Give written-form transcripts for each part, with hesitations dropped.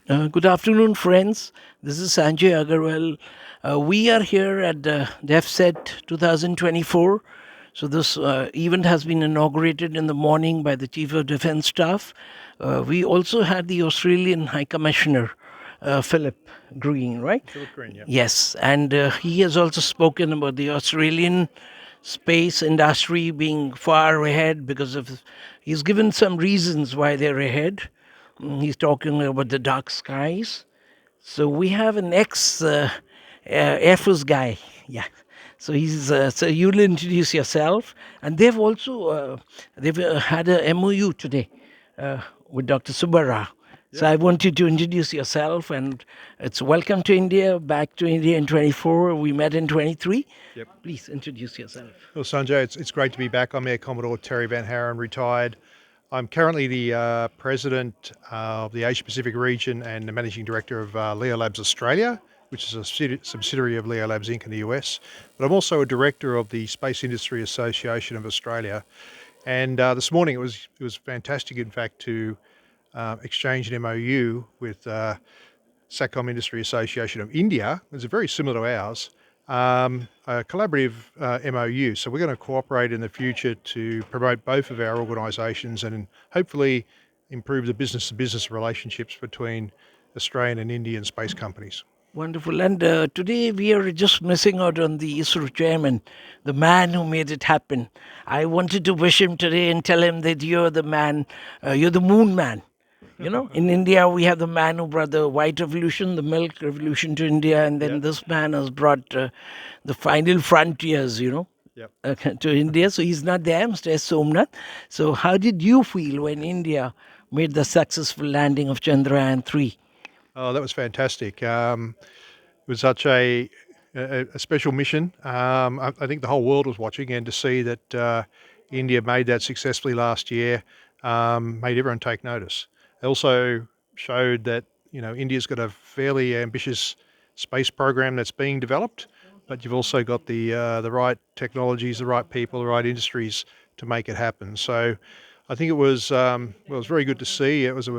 Good afternoon, friends. This is Sanjay Agrawal. We are here at DefSet 2024. So, this event has been inaugurated in the morning by the Chief of Defence Staff. We also had the Australian High Commissioner, Philip Green, right? Philip Green, yeah. Yes, and he has also spoken about the Australian space industry being far ahead because of. He's given some reasons why they're ahead. He's talking about the dark skies. So we have an ex Air Force guy. Yeah. So he's so you'll introduce yourself, and they've had a MOU today with Dr. Subbarao. So Yep. I want you to introduce yourself, and it's welcome to India, back to India in 24. We met in 23. Yep. Please introduce yourself. Well, Sanjay, it's great to be back. I'm Air Commodore Terry Van Haren, retired. I'm currently the president of the Asia Pacific region and the managing director of Leo Labs Australia, which is a subsidiary of Leo Labs Inc. in the US. But I'm also a director of the Space Industry Association of Australia. And this morning it was fantastic, in fact, to exchange an MOU with Satcom Industry Association of India. It's very similar to ours, a collaborative MOU. So we're going to cooperate in the future to promote both of our organisations and hopefully improve the business-to-business relationships between Australian and Indian space companies. Wonderful. And today we are just missing out on the ISRO chairman, the man who made it happen. I wanted to wish him today and tell him that you're the man, you're the moon man. In India, we have the man who brought the white revolution, the milk revolution to India, and then Yep. this man has brought the final frontiers, Yep. to India. So he's not there, Mr. S. Somnath. So, how did you feel when India made the successful landing of Chandrayaan 3? Oh, that was fantastic. It was such a special mission. I think the whole world was watching, and to see that India made that successfully last year made everyone take notice. It also showed that India's got a fairly ambitious space program that's being developed, but you've also got the right technologies, the right people, the right industries to make it happen. So I think it was very good to see. It was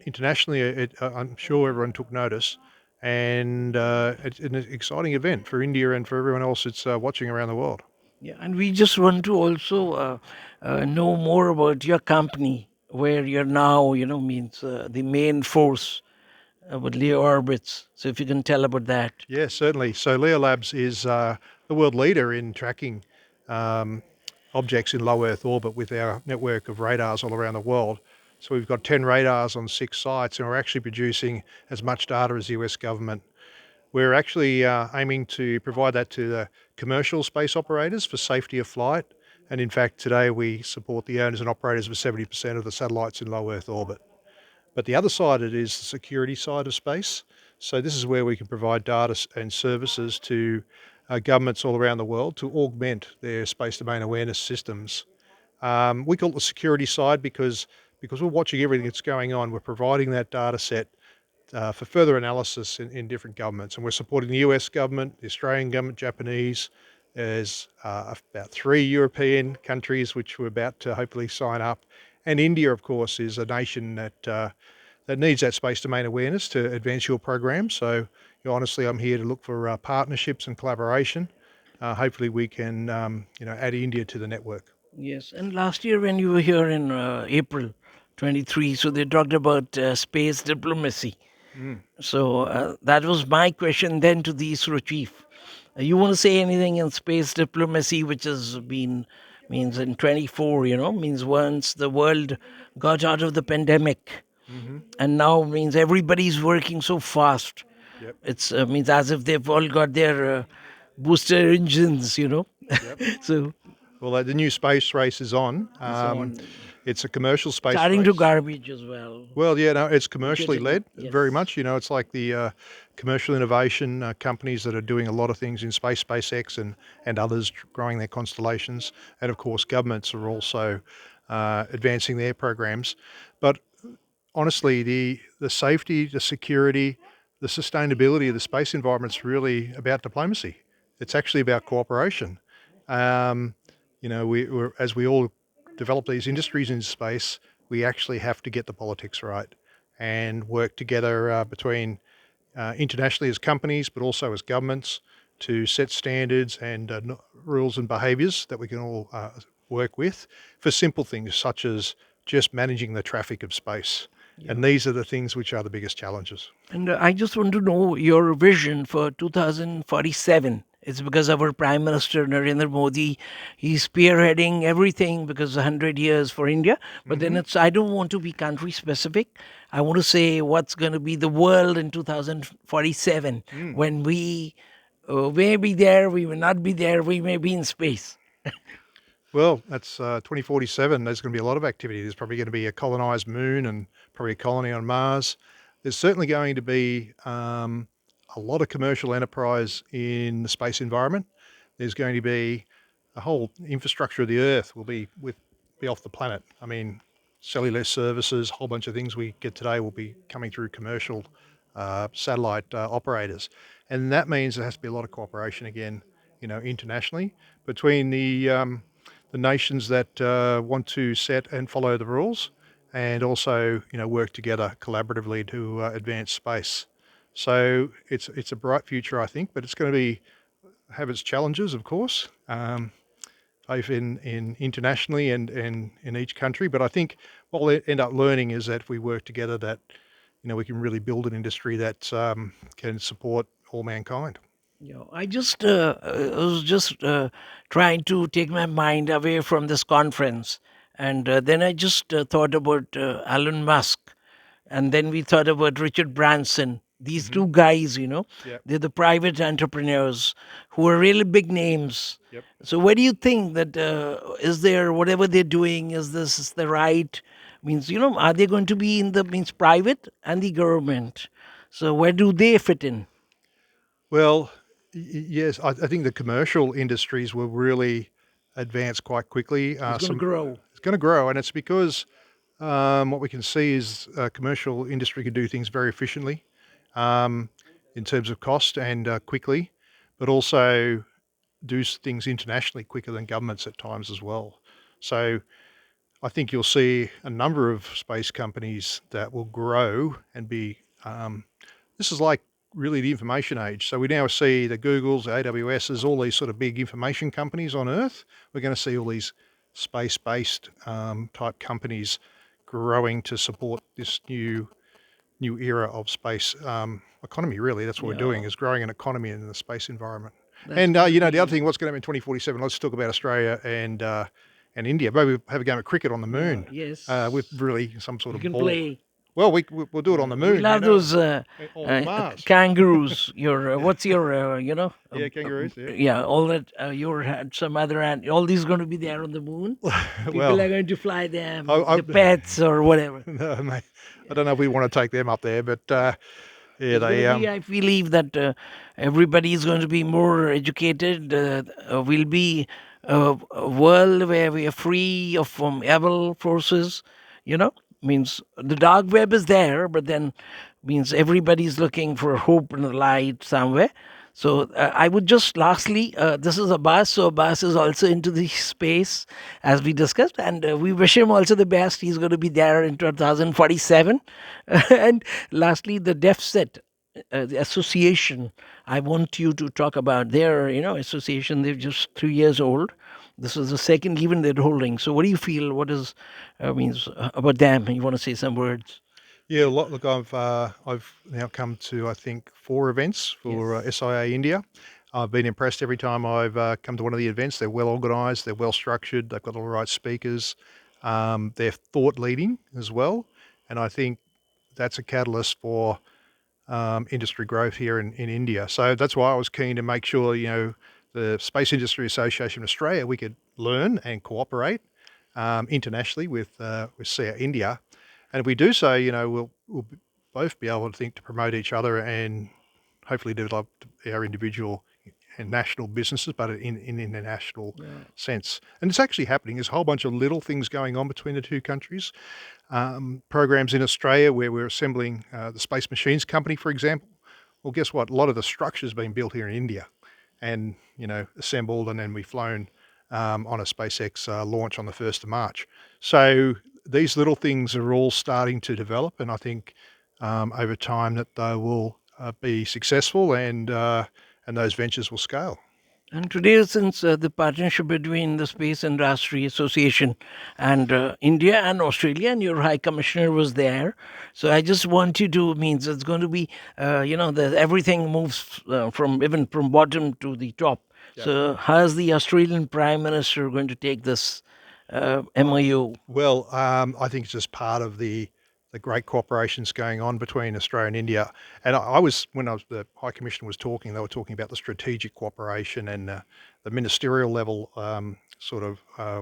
internationally, I'm sure everyone took notice, and it's an exciting event for India and for everyone else that's watching around the world. Yeah, and we just want to also know more about your company, where you're now, means the main force with Leo Orbits. So if you can tell about that. Yeah, certainly. So Leo Labs is the world leader in tracking um, objects in low Earth orbit with our network of radars all around the world. So we've got 10 radars on 6 sites, and we're actually producing as much data as the US government. We're actually aiming to provide that to the commercial space operators for safety of flight. And in fact, today we support the owners and operators of 70% of the satellites in low Earth orbit. But the other side of it is the security side of space. So this is where we can provide data and services to governments all around the world to augment their space domain awareness systems. We call it the security side because we're watching everything that's going on. We're providing that data set for further analysis in different governments. And we're supporting the US government, the Australian government, Japanese. There's about 3 European countries which we're about to hopefully sign up. And India, of course, is a nation that needs that space domain awareness to advance your program. So, honestly, I'm here to look for partnerships and collaboration. Hopefully, we can add India to the network. Yes, and last year when you were here in April 23, so they talked about space diplomacy. Mm. So that was my question then to the ISRO chief. You want to say anything in space diplomacy, which has been means in 24, means once the world got out of the pandemic, Hmm. and now means everybody's working so fast. Yep. It's means as if they've all got their booster engines. Yep. So Well, the new space race is on. it's on. It's a commercial space Starting to race. garbage as well. Well, yeah, no, it's Which commercially led very yes. much. It's like the commercial innovation companies that are doing a lot of things in space, SpaceX and others growing their constellations. And of course, governments are also advancing their programs. But honestly, the safety, the security, the sustainability of the space environment is really about diplomacy. It's actually about cooperation. Um, as we all develop these industries in space, we actually have to get the politics right. and work together between internationally as companies, but also as governments to set standards and rules and behaviours that we can all work with for simple things such as just managing the traffic of space. Yeah. And these are the things which are the biggest challenges. And I just want to know your vision for 2047. It's because our Prime Minister Narendra Modi, he's spearheading everything because 100 years for India. But then Hmm. it's, I don't want to be country specific. I want to say what's going to be the world in 2047 Mm. when we may be there, we may not be there, we may be in space. Well, that's 2047. There's going to be a lot of activity. There's probably going to be a colonised moon and probably a colony on Mars. There's certainly going to be a lot of commercial enterprise in the space environment. There's going to be the whole infrastructure of the Earth be off the planet. I mean, cellular services, a whole bunch of things we get today will be coming through commercial satellite operators, and that means there has to be a lot of cooperation again, internationally between the nations that want to set and follow the rules, and also work together collaboratively to advance space. So it's a bright future, I think, but it's going to have its challenges, of course, both in internationally and in each country. But I think what we'll end up learning is that if we work together, that we can really build an industry that can support all mankind. Yeah, I was just trying to take my mind away from this conference, and then I just thought about Elon Musk, and then we thought about Richard Branson. These Hmm. two guys, Yep. they're the private entrepreneurs who are really big names. Yep. So, where do you think that is there whatever they're doing? Is this the right means? Are they going to be in the means private and the government? So, where do they fit in? Well, yes, I think the commercial industries will really advance quite quickly. It's going to grow. It's going to grow, and it's because what we can see is commercial industry can do things very efficiently um, in terms of cost and quickly, but also do things internationally quicker than governments at times as well. So I think you'll see a number of space companies that will grow and be. This is like really the information age. So we now see the Googles, the AWSs, all these sort of big information companies on Earth. We're going to see all these space-based type companies growing to support this new era of space economy. Really, that's what we're Yeah, doing, is growing an economy in the space environment. that's And going to the other be. thing, what's going to happen in 2047? Let's talk about Australia and India. Maybe we have a game of cricket on the Yeah, moon with yes. really some sort We of can ball. play. Well, we'll do it on the We moon, love those or Mars. kangaroos. Your Yeah, what's your yeah, kangaroos. Yeah. yeah, all that your had some other all these going to be there on the moon. People Well, are going to fly them, I, the pets or whatever. no, mate, I don't know if we want to take them up there, but yeah, It's going to they be. I believe that everybody is going to be more educated. We'll be a world where we are free of from evil forces. Means the dark web is there, but then means everybody's looking for hope and light somewhere. So I would just lastly, this is Abbas. So Abbas is also into the space as we discussed, and we wish him also the best. He's going to be there in 2047. And lastly, the DefSet, the association. I want you to talk about their, association. They're just 3 years old. This is the second event they're holding. So, what do you feel? What is means about them? You want to say some words? yeah. Look, I've now come to I think 4 events for Yes. SIA India. I've been impressed every time I've come to one of the events. They're well organised, they're well structured, they've got all the right speakers, they're thought leading as well, and I think that's a catalyst for industry growth here in India. So that's why I was keen to make sure, the Space Industry Association of Australia, we could learn and cooperate internationally with SEA India. And if we do so, we'll both be able to think to promote each other and hopefully develop our individual and national businesses, but in international Yeah. sense. And it's actually happening. There's a whole bunch of little things going on between the two countries. Programs in Australia where we're assembling the Space Machines Company, for example. Well, guess what? A lot of the structure's been built here in India and, assembled, and then we've flown on a SpaceX launch on the 1st of March. So these little things are all starting to develop, and I think over time that they will be successful and those ventures will scale. And today, since the partnership between the Space Industry Association and India and Australia, and your High Commissioner was there, so I just want you to means it's going to be, everything moves from even from bottom to the top. Yep. So, how's the Australian Prime Minister going to take this MOU? Well, I think it's just part of the great cooperations going on between Australia and India. And I was, when I was the High Commissioner was talking, they were talking about the strategic cooperation and the ministerial level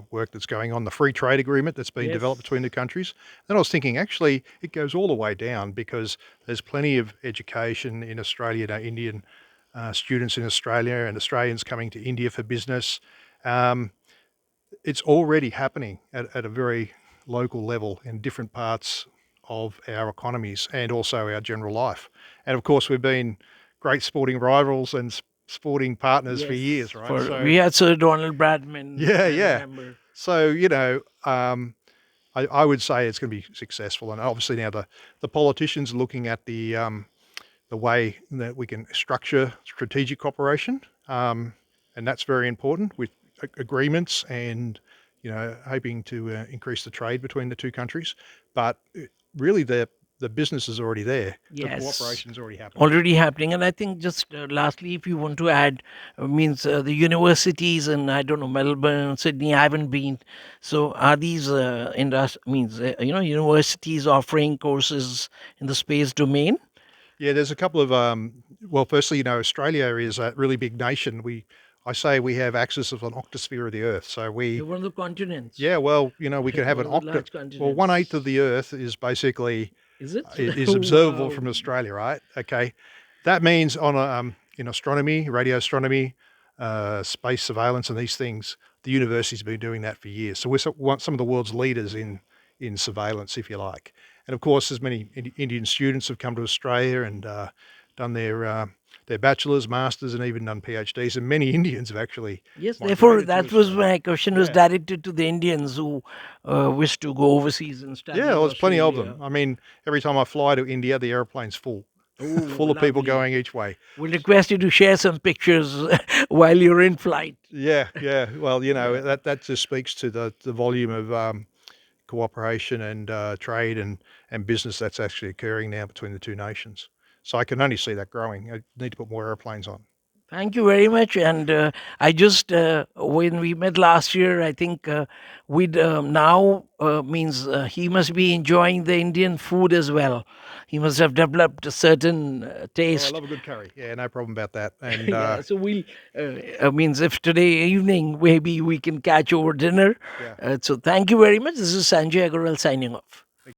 work that's going on, the free trade agreement that's been Yes. developed between the countries. Then I was thinking, actually, it goes all the way down because there's plenty of education in Australia, Indian students in Australia and Australians coming to India for business. Um, it's already happening at a very local level in different parts of our economies and also our general life. And of course, we've been great sporting rivals and sporting partners for Yes. years, right? For So, we had Sir Donald Bradman, yeah, I yeah. remember. So, I would say it's going to be successful. And obviously now the politicians are looking at the way that we can structure strategic cooperation, and that's very important with agreements and hoping to increase the trade between the two countries. But really, the business is already there. The Yes. cooperation is already happening. Already happening. And I think just lastly, if you want to add, means the universities in, I don't know, Melbourne, Sydney, I haven't been. So are these universities offering courses in the space domain? Yeah, there's a couple of well, firstly, Australia is a really big nation. I say we have access of an octosphere of the Earth. So You're one of the continents. yeah, well, we could have One an of the large well, 1/8 of continents. the Earth is basically Is it? is observable Wow. from Australia, right? Okay, that means in astronomy, radio astronomy, space surveillance, and these things, the university's been doing that for years. So we're some of the world's leaders in surveillance, if you like. And of course, as many Indian students have come to Australia and done their bachelors, masters, and even done PhDs, and many Indians have actually Yes, therefore, migrated to that was Australia. my question was Yeah. directed to the Indians who wish to go overseas and Yeah, study well, in there's plenty of them. Australia. I mean, every time I fly to India, the airplane's full, Oh, full of people lovely. going each way. We'll request you to share some pictures while you're in flight. Yeah, yeah. Well, Yeah. that just speaks to the volume of cooperation and trade and business that's actually occurring now between the two nations. So I can only see that growing. I need to put more airplanes on. Thank you very much. And I just, when we met last year, I think we'd now means he must be enjoying the Indian food as well. He must have developed a certain Oh, I taste. love a good curry. Yeah, no problem about that. And Yeah, so we'll means if today evening maybe we can catch over dinner. yeah. So thank you very much. This is Sanjay Agrawal signing off.